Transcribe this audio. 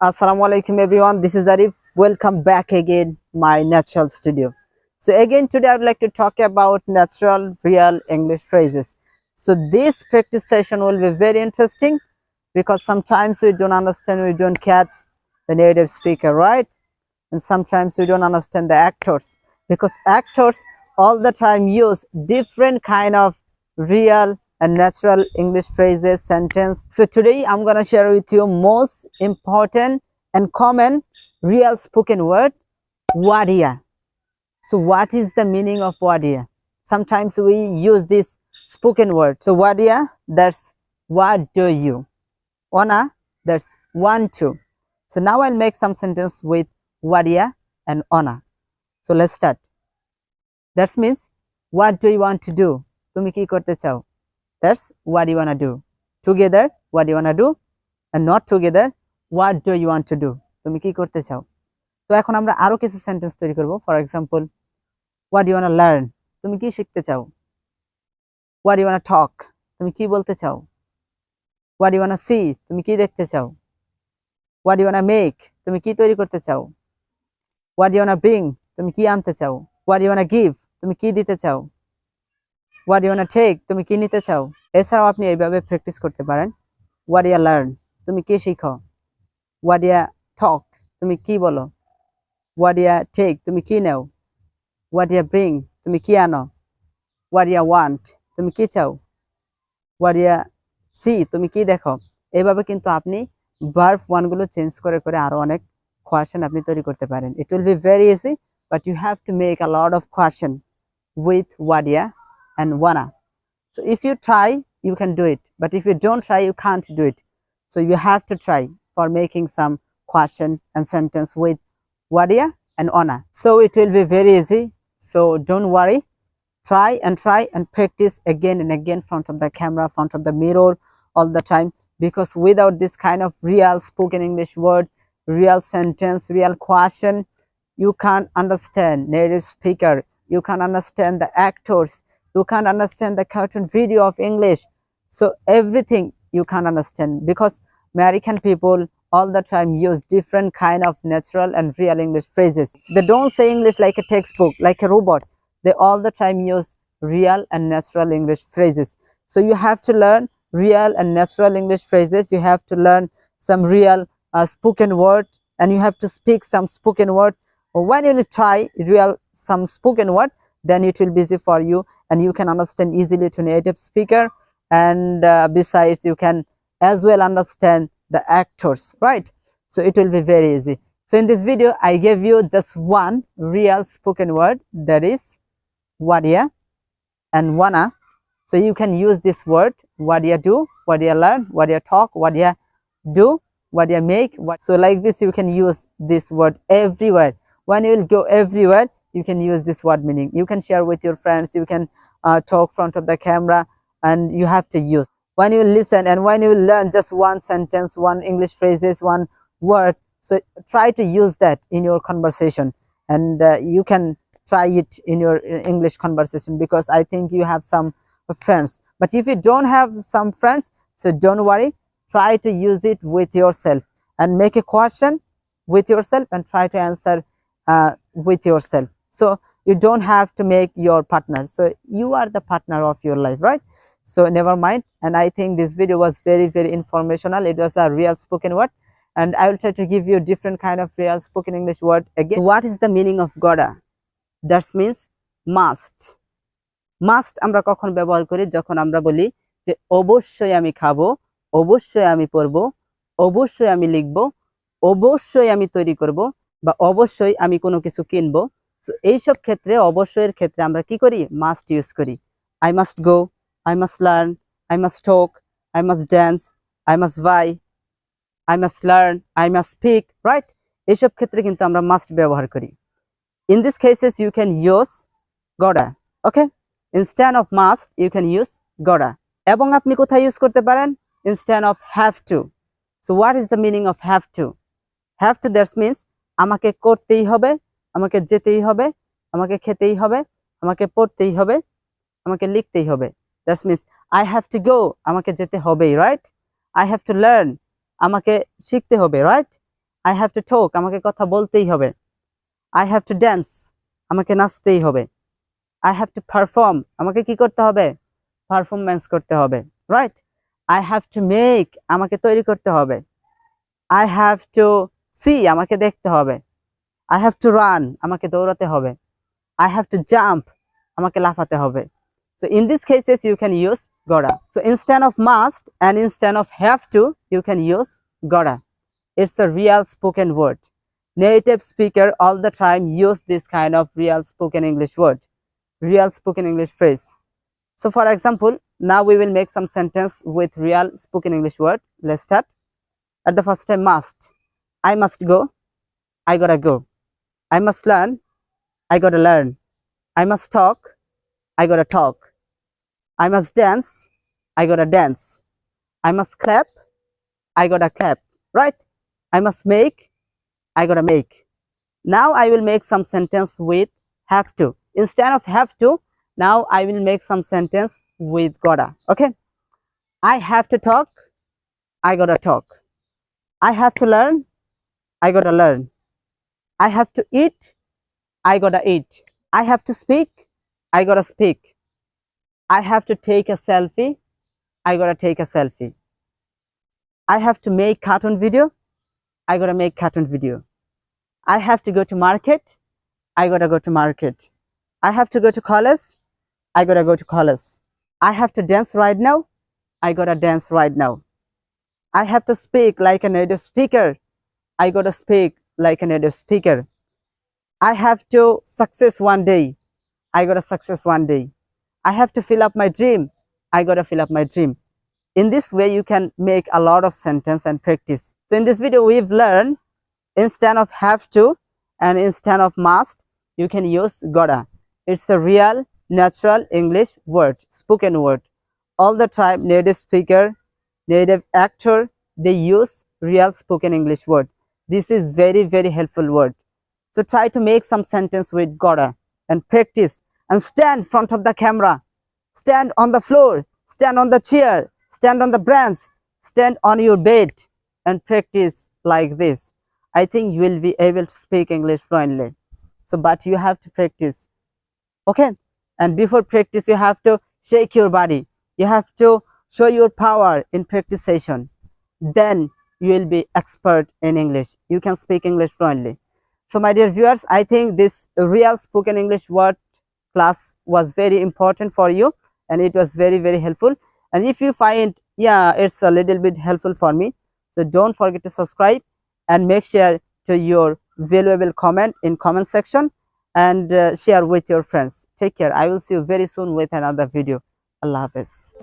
Assalamu alaikum everyone, this is Arif. Welcome back again my natural studio. So again today I would like to talk about natural real English phrases. So this practice session will be very interesting because sometimes we don't understand, we don't catch the native speaker, right? And sometimes we don't understand the actors because actors all the time use different kind of real and natural English phrases, sentence. So today I'm gonna share with you most important and common real spoken word, wadia. So what is the meaning of wadia? Sometimes we use this spoken word. So wadia, that's what do you? Ona, that's want to. So now I'll make some sentence with wadia and ona. So let's start. That means what do you want to do? Tumi ki korte chao? That's what you wanna do. Together, what do you wanna do? And not together, what do you want to do? Tumi ki korte chao? তো এখন আমরা আরো কিছু sentence তৈরি করব। For example, what do you wanna learn? তুমি কি শিখতে চাও? What do you wanna talk? তুমি কি বলতে চাও? What do you wanna see? তুমি কি দেখতে চাও? What do you wanna make? তুমি কি তৈরি করতে চাও? What do you wanna bring? তুমি কি আনতে চাও? What do you wanna give? তুমি কি দিতে চাও? What do you wanna take? তুমি কি নিতে চাও? এছাড়াও আপনি এইভাবে প্র্যাকটিস করতে পারেন। What do you learn? তুমি কি শিখো? What do you talk? তুমি কি বলো? What do you take? তুমি কি নাও? What do you bring? তুমি কি আনো? What do you want? তুমি কি চাও? What do you see? তুমি কি দেখো? এইভাবে কিন্তু আপনি ভার্ব ওয়ানগুলো চেঞ্জ করে করে আরো অনেক কোয়েশ্চেন আপনি তৈরি করতে পারেন। It will be very easy, but you have to make a lot of question with wadia and wanna. So if you try, you can do it. But if you don't try, you can't do it. So you have to try for making some question and sentence with wadia and ona. So it will be very easy. So don't worry. Try and practice again and again front of the camera, front of the mirror all the time, because without this kind of real spoken English word, real sentence, real question, you can't understand native speaker, you can't understand the actors, you can't understand the cartoon video of English. So everything you can't understand because American people all the time use different kind of natural and real English phrases. They don't say English like a textbook, like a robot. They all the time use real and natural English phrases. So you have to learn real and natural English phrases. You have to learn some real spoken word, and you have to speak some spoken word. When you try real some spoken word, then it will be easy for you and you can understand easily to native speaker. And besides, you can as well understand the actors, right? So it will be very easy. So in this video, I gave you just one real spoken word, that is wadia and wanna. So you can use this word, what do you do, what do you learn, what do you talk, what do you do, what do you make. So like this, you can use this word everywhere. When you will go everywhere, you can use this word meaning. You can share with your friends, you can talk front of the camera, and you have to use. When you listen and when you learn just one sentence, one English phrases, one word, so try to use that in your conversation, and you can try it in your English conversation, because I think you have some friends. But if you don't have some friends, so don't worry, try to use it with yourself and make a question with yourself and try to answer with yourself. So you don't have to make your partner, so you are the partner of your life, right? So never mind. And I think this video was very informational. It was a real spoken word, and I will try to give you different kind of real spoken English word again. So what is the meaning of gotta? That means must. Must আমরা কখন ব্যবহার করি? যখন আমরা বলি যে অবশ্যই আমি খাবো, অবশ্যই আমি পড়বো, অবশ্যই আমি লিখবো, অবশ্যই আমি তৈরি করব, বা অবশ্যই আমি কোনো কিছু কিনবো। সো এইসব ক্ষেত্রে অবশ্যইয়ের ক্ষেত্রে আমরা কি করি? মাস্ট ইউজ করি। I must go, I must learn, I must talk, I must dance, I must buy, I must learn, I must speak, right? এইসব ক্ষেত্রে কিন্তু আমরা মাস্ট ব্যবহার করি। In these cases, you can use gotta. Okay? Instead of must, you can use gotta. এবং আপনি কোথায় use করতে পারেন? Instead of have to. So what is the meaning of have to? Have to, that means আমাকে করতেই হবে, আমাকে যেতেই হবে, আমাকে খেতেই হবে, আমাকে পড়তেই হবে, আমাকে লিখতেই হবে। That means I have to go, আমাকে যেতে হবেই, right? I have to learn, আমাকে শিখতে হবে, right? I have to talk, আমাকে কথা বলতেই হবে। I have to dance, আমাকে নাচতেই হবে। I have to perform, আমাকে কি করতে হবে? পারফরম্যান্স করতে হবে, right? I have to make, আমাকে তৈরি করতে হবে। I have to see, আমাকে দেখতে হবে। I have to run, আমাকে দৌড়াতে হবে। I have to jump, আমাকে লাফাতে হবে। So in these cases you can use gotta. So instead of must and instead of have to, you can use gotta. It's a real spoken word. Native speaker all the time use this kind of real spoken English word, real spoken English phrase. So for example, now we will make some sentence with real spoken English word. Let's start. At the first time, must. I must go, I gotta go. I must learn, I gotta learn. I must talk, I gotta talk. I must dance, I gotta dance. I must clap, I gotta clap, right? I must make, I gotta make. Now I will make some sentence with have to. Instead of have to, now I will make some sentence with gotta. Okay? I have to talk, I gotta talk. I have to learn, I gotta learn. I have to eat, I gotta eat. I have to speak, I gotta speak. I have to take a selfie, I gotta take a selfie. I have to make cartoon video, I gotta make cartoon video. I have to go to market, I gotta go to market. I have to go to college, I gotta go to college. I have to dance right now, I gotta dance right now. I have to speak like a native speaker, I gotta speak like a native speaker. I have to success one day, I gotta success one day. I have to fill up my dream, I gotta fill up my dream. In this way you can make a lot of sentence and practice. So in this video we've learned instead of have to and instead of must, you can use gotta. It's a real natural English word, spoken word. All the time native speaker, native actor, they use real spoken English word. This is very helpful word. So try to make some sentence with gotta and practice, and stand in front of the camera, stand on the floor, stand on the chair, stand on the branch, stand on your bed and practice like this. I think you will be able to speak English fluently. So but you have to practice, okay? And before practice you have to shake your body, you have to show your power in practice session. Then you will be expert in English, you can speak English fluently. So my dear viewers, I think this real spoken English word class was very important for you, and it was very helpful. And if you find it's a little bit helpful for me, so don't forget to subscribe and make sure to your valuable comment in comment section, and share with your friends. Take care. I will see you very soon with another video. Allah Hafiz.